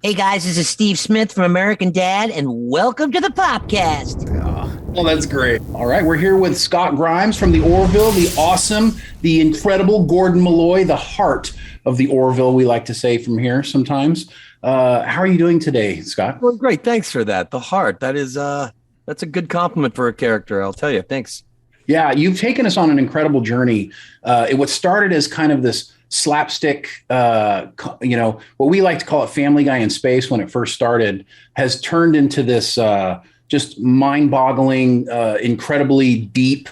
Hey guys, this is Steve Smith from American Dad, and welcome to the Popcast. Well, that's great. All right, we're here with Scott Grimes from the Orville, the awesome, the incredible Gordon Malloy, the heart of the Orville, we like to say from here sometimes. How are you doing today, Scott? Well, great. Thanks for that. The heart. That's a good compliment for a character. I'll tell you. Thanks. Yeah, you've taken us on an incredible journey. What started as kind of this slapstick, what we like to call it Family Guy in space when it first started, has turned into this just mind-boggling, incredibly deep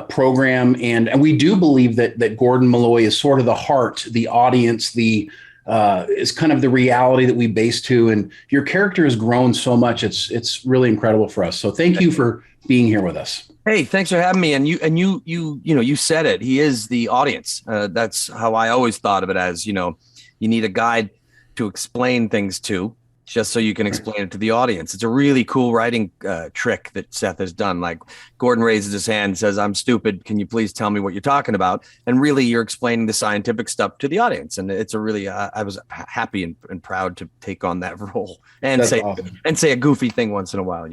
program. And we do believe that Gordon Malloy is sort of the heart, the audience, the is kind of the reality that we base to. And your character has grown so much. It's really incredible for us. So thank you for being here with us. Hey, thanks for having me. And you said it. He is the audience. That's how I always thought of it as, you need a guide to explain things to, just so you can explain it to the audience. It's a really cool writing trick that Seth has done. Like Gordon raises his hand and says, "I'm stupid. Can you please tell me what you're talking about?" And really you're explaining the scientific stuff to the audience. And it's a really, I was happy and proud to take on that role and say a goofy thing once in a while,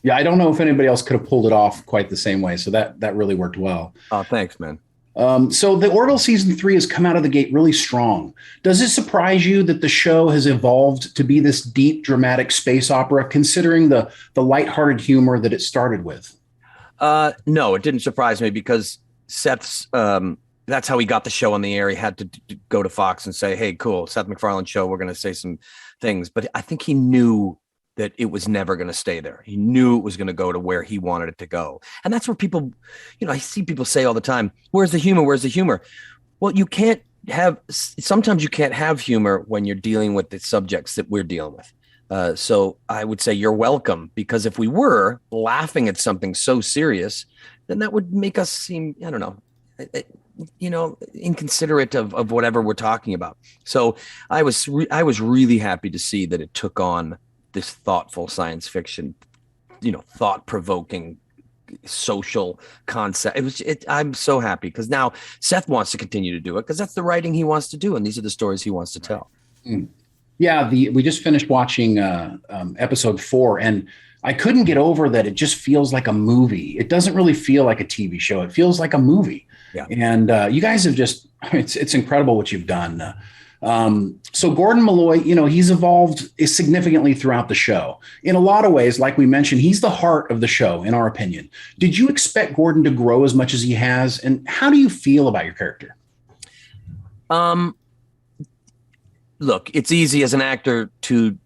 Yeah, I don't know if anybody else could have pulled it off quite the same way. So that really worked well. Oh, thanks, man. So the Orville season 3 has come out of the gate really strong. Does it surprise you that the show has evolved to be this deep, dramatic space opera, considering the lighthearted humor that it started with? No, it didn't surprise me because Seth's that's how he got the show on the air. He had to go to Fox and say, "Hey, cool, Seth MacFarlane show. We're going to say some things," but I think he knew that it was never going to stay there. He knew it was going to go to where he wanted it to go. And that's where people, I see people say all the time, "Where's the humor? Where's the humor?" Well, sometimes you can't have humor when you're dealing with the subjects that we're dealing with. So I would say you're welcome, because if we were laughing at something so serious, then that would make us seem, I don't know, inconsiderate of whatever we're talking about. So I was really happy to see that it took on this thoughtful science fiction, thought-provoking social concept. I'm so happy because now Seth wants to continue to do it because that's the writing he wants to do, and these are the stories he wants to tell. Yeah, we just finished watching episode 4, and I couldn't get over that. It just feels like a movie. It doesn't really feel like a TV show. It feels like a movie. Yeah. And you guys have it's incredible what you've done. So Gordon Malloy, he's evolved significantly throughout the show. In a lot of ways, like we mentioned, he's the heart of the show, in our opinion. Did you expect Gordon to grow as much as he has? And how do you feel about your character? Look, it's easy as an actor to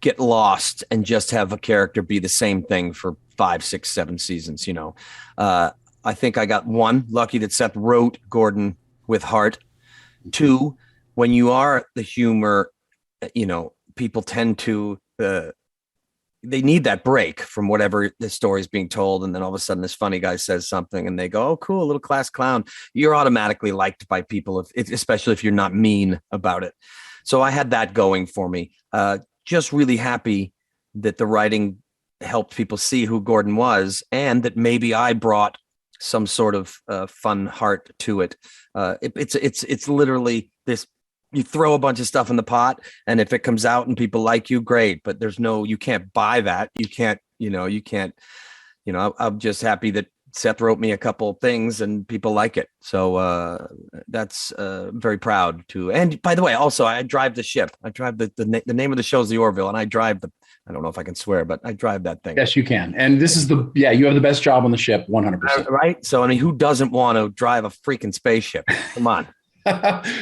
get lost and just have a character be the same thing for 5, 6, 7 seasons. I think I got lucky that Seth wrote Gordon with heart. 2, when you are the humor, people tend to, they need that break from whatever the story is being told. And then all of a sudden this funny guy says something and they go, "Oh, cool, a little class clown." You're automatically liked by people, especially if you're not mean about it. So I had that going for me. Just really happy that the writing helped people see who Gordon was, and that maybe I brought some sort of fun heart to it. It's literally this. You throw a bunch of stuff in the pot, and if it comes out and people like you, great. But you can't buy that. I'm just happy that Seth wrote me a couple of things and people like it. So that's very proud to. And by the way, also I drive the ship. I drive the name of the show is the Orville, and I drive I don't know if I can swear, but I drive that thing. Yes, you can. And this is you have the best job on the ship, 100%. Right. So, I mean, who doesn't want to drive a freaking spaceship? Come on.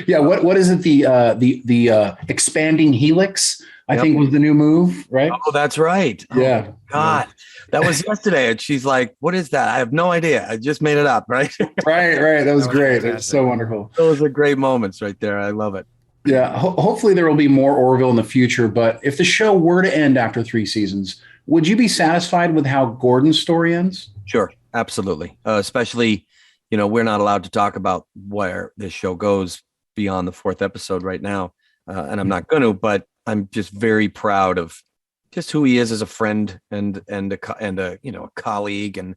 Yeah. What is it? The expanding helix, I think, was the new move, right? Oh, that's right. Yeah. Oh, God, that was yesterday. And she's like, "What is that? I have no idea. I just made it up." Right. Right. That was great. It was so wonderful. Those are great moments right there. I love it. Yeah. Hopefully there will be more Orville in the future. But if the show were to end after 3 seasons, would you be satisfied with how Gordon's story ends? Sure. Absolutely. Especially, we're not allowed to talk about where this show goes beyond the 4th episode right now. And I'm not going to, but I'm just very proud of just who he is as a friend and a colleague. And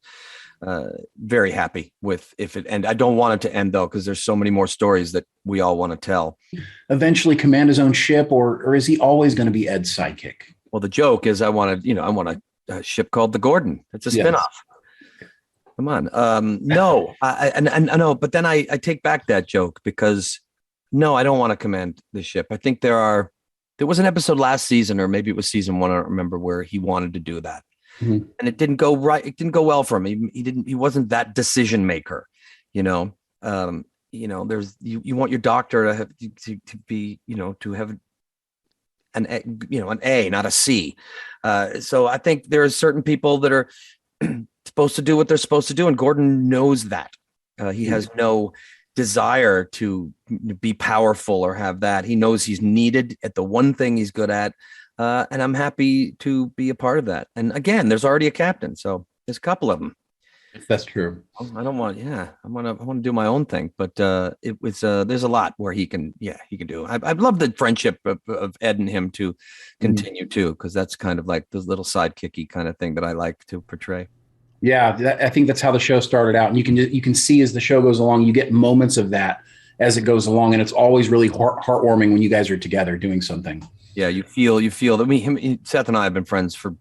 very happy with if it, and I don't want it to end though, because there's so many more stories that we all want to tell. Eventually command his own ship, or is he always going to be Ed's sidekick? Well, the joke is I want a ship called the Gordon. It's a spinoff. Come on. No, I know, but then I take back that joke because no, I don't want to command the ship. I think there was an episode last season, or maybe it was season 1. I don't remember, where he wanted to do that. Mm-hmm. And it didn't go right. It didn't go well for him. He wasn't that decision maker, there's, you want your doctor to have to be, to have an A, not a C. So I think there are certain people that are supposed to do what they're supposed to do. And Gordon knows that. He has no desire to be powerful or have that. He knows he's needed at the one thing he's good at. And I'm happy to be a part of that. And again, there's already a captain. So there's a couple of them. That's true. I don't want, I want to do my own thing, but it was, there's a lot where he can do. I'd love the friendship of Ed and him to continue too, because that's kind of like the little sidekicky kind of thing that I like to portray. Yeah, I think that's how the show started out. And you can see as the show goes along, you get moments of that as it goes along. And it's always really heartwarming when you guys are together doing something. Yeah, you feel that Seth and I have been friends for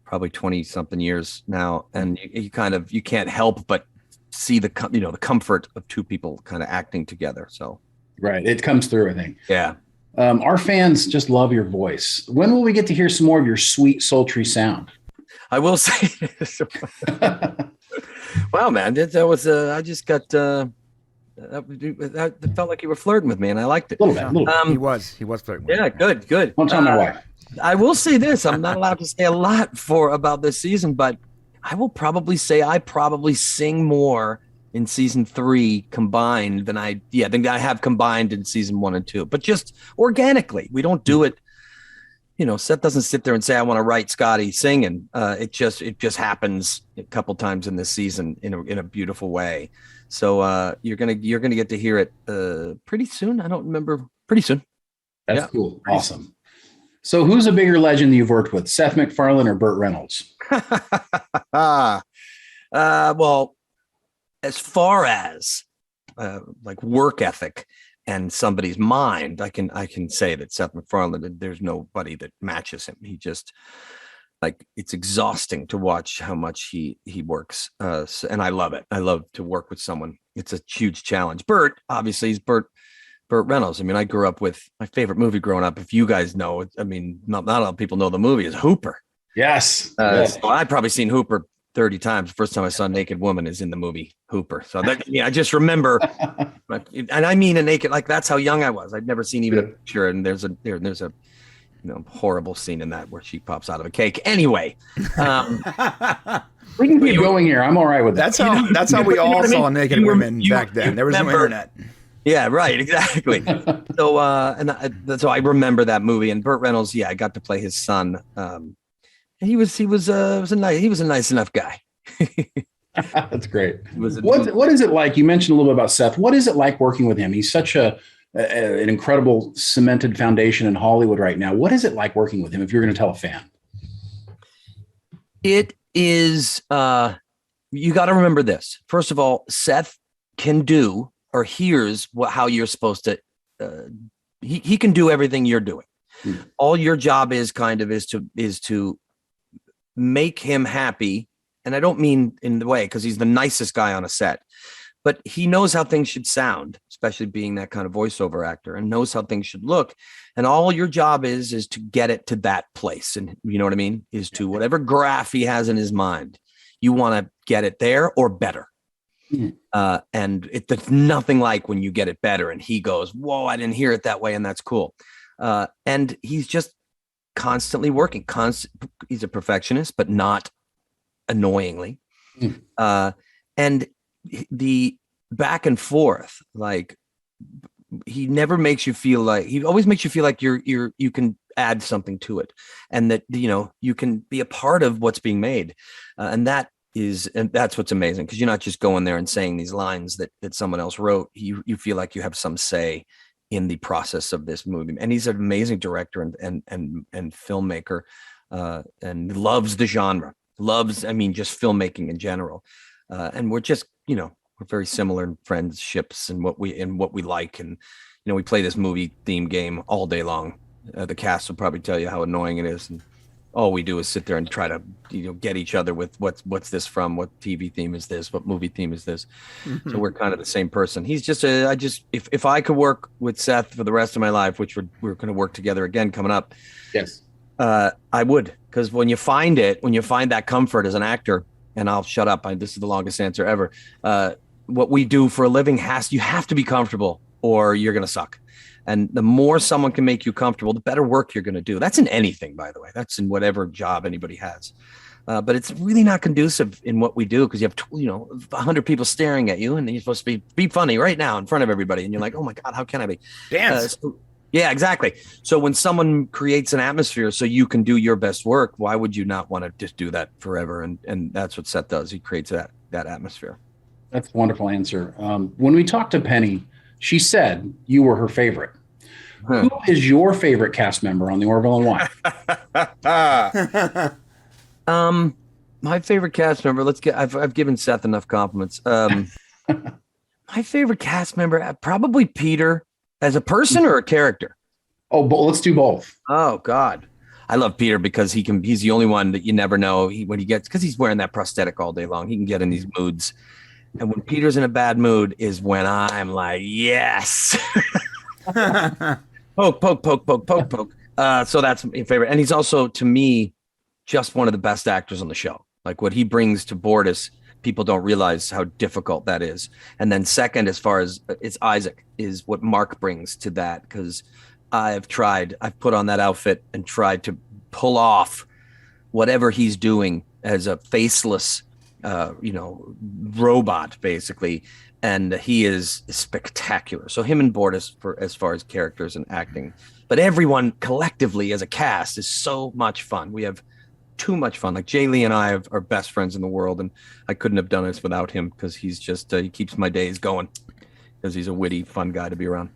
probably 20 something years now. And you can't help but see the comfort of two people kind of acting together. So, right. It comes through, I think. Yeah. Our fans just love your voice. When will we get to hear some more of your sweet, sultry sound? I will say, wow, man, that was, I just got, that felt like you were flirting with me, and I liked it. A little bit. He was flirting with me. Yeah, good. Don't tell my wife. I will say this. I'm not allowed to say a lot about this season, but I will probably say I probably sing more in season 3 combined than I have combined in season 1 and 2, but just organically. We don't do it. Seth doesn't sit there and say, I want to write Scotty singing. It just happens a couple times in this season in a beautiful way. So you're gonna get to hear it pretty soon. I don't remember. Pretty soon. That's cool. Awesome. So who's a bigger legend you've worked with, Seth MacFarlane or Burt Reynolds? Well, as far as like work ethic and somebody's mind, I can say that Seth MacFarlane, there's nobody that matches him. He just, like, it's exhausting to watch how much he works. And I love it. I love to work with someone. It's a huge challenge. Burt, obviously, he's Burt Reynolds. I mean, I grew up with my favorite movie growing up. If you guys know, I mean, not a lot of people know the movie, is Hooper. Yes. So I've probably seen Hooper 30 times. The first time I saw a naked woman is in the movie Hooper. So that, I just remember, and I mean a naked, like, that's how young I was. I'd never seen even a picture. And there's a horrible scene in that where she pops out of a cake. Anyway, we can keep going here. I'm all right with that. That's how we all saw naked women back then. There was no internet. Yeah, right. Exactly. So, so I remember that movie, and Burt Reynolds. Yeah, I got to play his son. He was a nice enough guy. That's great. What is it like? You mentioned a little bit about Seth. What is it like working with him? He's such an incredible cemented foundation in Hollywood right now. What is it like working with him? If you're going to tell a fan, it is. You got to remember this. First of all, Seth can do or hears how you're supposed to. He can do everything you're doing. All your job is to make him happy. And I don't mean in the way, because he's the nicest guy on a set, but he knows how things should sound, especially being that kind of voiceover actor, and knows how things should look. And all your job is to get it to that place. And you know what I mean? Is to whatever graph he has in his mind, you want to get it there or better. And it's nothing like when you get it better and he goes, whoa, I didn't hear it that way. And that's cool. And he's just constantly working. He's a perfectionist, but not annoyingly. And the back and forth, like, he never makes you feel like, he always makes you feel like you can add something to it, and that, you can be a part of what's being made. And that's what's amazing, because you're not just going there and saying these lines that someone else wrote. You feel like you have some say in the process of this movie. And he's an amazing director and filmmaker, and loves the genre, just filmmaking in general. and we're just, we're very similar in friendships and what we like. And, we play this movie theme game all day long. The cast will probably tell you how annoying it is. And all we do is sit there and try to, get each other with what's this from? What TV theme is this? What movie theme is this? Mm-hmm. So we're kind of the same person. He's just if I could work with Seth for the rest of my life, which we're going to work together again coming up. Yes. I would, because when you find that comfort as an actor, and I'll shut up. This is the longest answer ever. What we do for a living you have to be comfortable or you're going to suck. And the more someone can make you comfortable, the better work you're going to do. That's in anything, by the way. That's in whatever job anybody has. But it's really not conducive in what we do because you have 100 people staring at you, and you're supposed to be funny right now in front of everybody, and you're like, oh my God, how can I be? Dance. Yeah, exactly. So when someone creates an atmosphere so you can do your best work, why would you not want to just do that forever? And that's what Seth does. He creates that atmosphere. That's a wonderful answer. When we talked to Penny, she said you were her favorite. Who is your favorite cast member on the Orville and Why? My favorite cast member. I've given Seth enough compliments. My favorite cast member, probably Peter, as a person or a character. Oh, but let's do both. Oh God, I love Peter because he's the only one that you never know because he's wearing that prosthetic all day long. He can get in these moods. And when Peter's in a bad mood is when I'm like, yes. Poke. So that's my favorite. And he's also, to me, just one of the best actors on the show. Like what he brings to Bortus, people don't realize how difficult that is. And then second, as far as it's Isaac, is what Mark brings to that. Because I've put on that outfit and tried to pull off whatever he's doing as a faceless robot, basically, and he is spectacular. So him and Bortus, for as far as characters and acting, but everyone collectively as a cast is so much fun. We have too much fun. Like Jay Lee and I are best friends in the world, and I couldn't have done this without him because he's just he keeps my days going because he's a witty, fun guy to be around.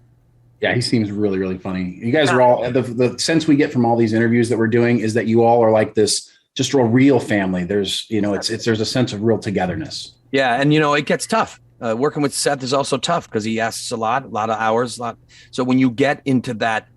Yeah, he seems really, really funny. You guys are all the sense we get from all these interviews that we're doing is that you all are like this. Just a real family. There's, there's a sense of real togetherness. Yeah. And, it gets tough. Working with Seth is also tough because he asks a lot of hours. So when you get into that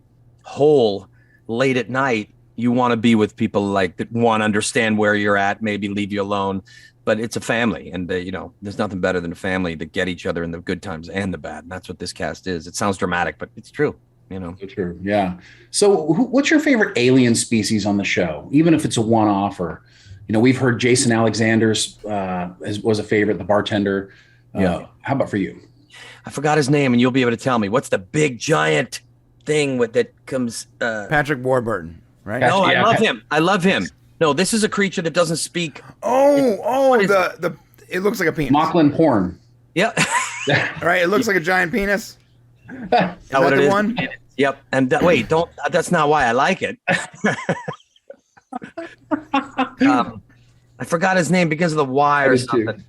hole late at night, you want to be with people like that want to understand where you're at, maybe leave you alone. But it's a family. And, there's nothing better than a family that get each other in the good times and the bad. And that's what this cast is. It sounds dramatic, but it's true. So true. Yeah. So what's your favorite alien species on the show? Even if it's a one-off or, we've heard Jason Alexander's was a favorite, the bartender. How about for you? I forgot his name and you'll be able to tell me. What's the big giant thing that comes? Patrick Warburton, right? No, I love him. I love him. No, this is a creature that doesn't speak. It looks like a penis. Mocklin porn. Yeah. Right. It looks like a giant penis. Is that the one? Yep. And that's not why I like it. I forgot his name because of the Y or something.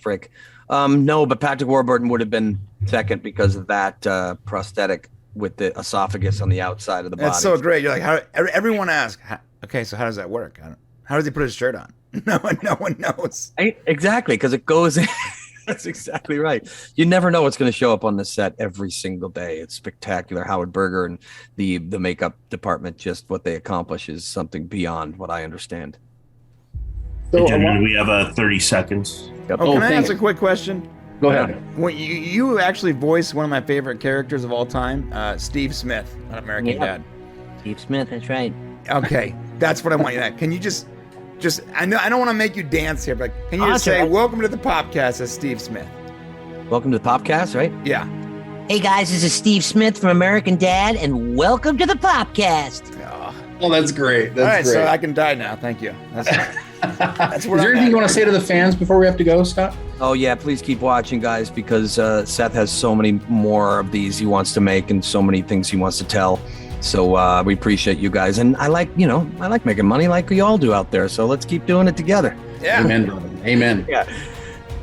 Frick. No, but Patrick Warburton would have been second because of that prosthetic with the esophagus on the outside of the body. That's so great. You're like, how everyone asks, okay, so how does that work? How does he put his shirt on? No one knows. Exactly, because it goes in. That's exactly right. You never know what's going to show up on the set every single day. It's spectacular. Howard Berger and the makeup department, just what they accomplish is something beyond what I understand. So, gentlemen, we have 30 seconds. Yep. Can I ask a quick question? Go ahead. Well, you actually voiced one of my favorite characters of all time, Steve Smith on American Dad. Steve Smith, that's right. Okay, that's what I want you to. Can you just I don't want to make you dance here, but can you just say, welcome to the Popcast as Steve Smith? Welcome to the Popcast, right? Yeah. Hey guys, this is Steve Smith from American Dad, and welcome to the Popcast. Oh, that's great. That's all right, great. so I can die now. Thank you. That's is there anything you want to say to the fans before we have to go, Scott? Oh, yeah, please keep watching, guys, because Seth has so many more of these he wants to make and so many things he wants to tell. So we appreciate you guys. And I like making money like we all do out there. So let's keep doing it together. Yeah. Amen, brother. Amen. Yeah.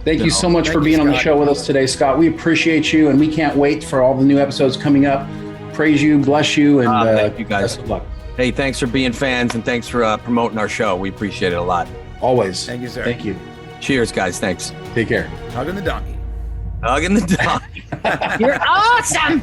Thank you so much for being on the show with us today, Scott. We appreciate you, and we can't wait for all the new episodes coming up. Praise you, bless you, and thank you guys. Best of luck. Hey, thanks for being fans, and thanks for promoting our show. We appreciate it a lot. Always. Thank you, sir. Thank you. Cheers, guys. Thanks. Take care. Hugging the donkey. Hugging the dog. You're awesome.